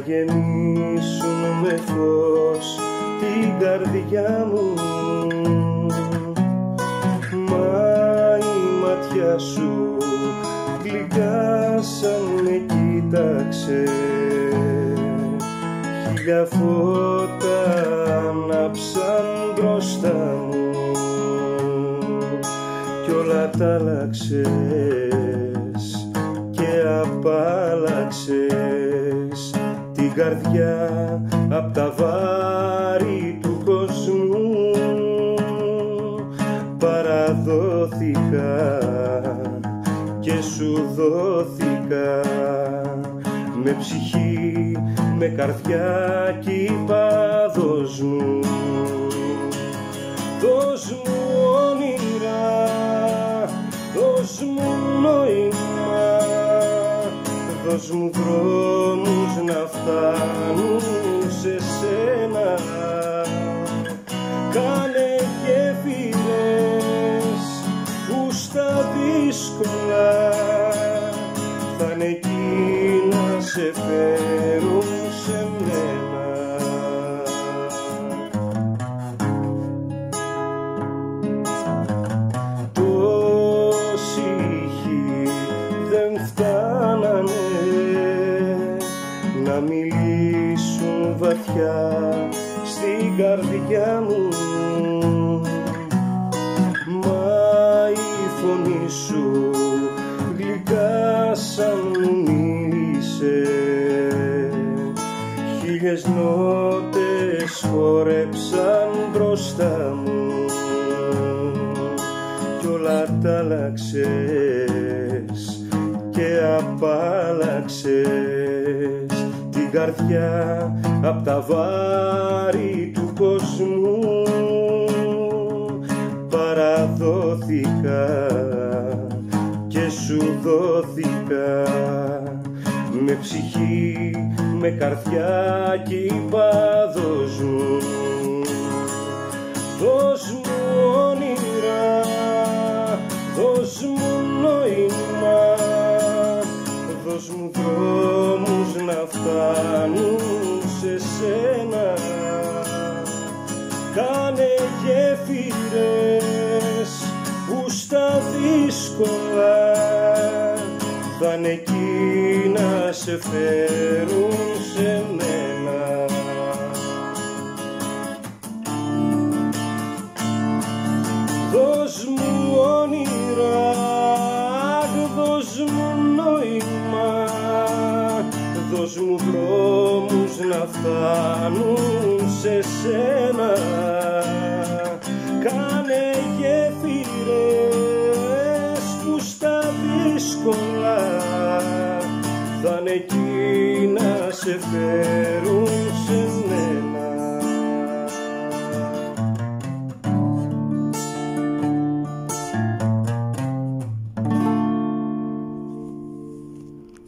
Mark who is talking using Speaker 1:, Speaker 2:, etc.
Speaker 1: γεμίσουν με φως την καρδιά μου. Μα η ματιά σου γλυκά σαν με κοίταξε, χίλια φώτα ανάψαν μπροστά μου κι όλα τ' άλλαξες και απάλλαξες την καρδιά απ' τα βάρη του κόσμου. Παραδόθηκα και σου δόθηκα με ψυχή, με καρδιά κι είπα δώσ' μου, δώσ' μου όνειρα, δώσ' μου νόημα, δώσ' μου δρόμους να φτάνουν σε σένα. Κάνε γέφυρες που στα δύσκολα θα είναι εκεί να σε φέρουν σε μένα. Τόσοι ήχοι δεν φτάνανε να μιλήσουν βαθιά στην καρδιά μου. Μα η φωνή σου γλυκά σαν μου μίλησε, χίλιες νότες χορέψαν μπροστά μου κι όλα τ' άλλαξες και απάλλαξες την καρδιά απ' τα βάρη του κόσμου. Παραδόθηκα και σου δόθηκα με ψυχή, με καρδιά κι είπα δώσ' μου, δώσ' μου όνειρα, δώσ' μου νόημα, δώσ' μου δρόμους να φτάνουν σε σένα. Κάνε γέφυρες που στα δύσκολα θα είναι εκεί να σε φέρουν σε μένα. Δώσ' μου όνειρα, δώσ' μου νόημα, δώσ' μου δρόμους να φτάνουν σε σένα. Κάνε γέφυρες που στα δύσκολα θα είναι εκεί να σε φέρουν σε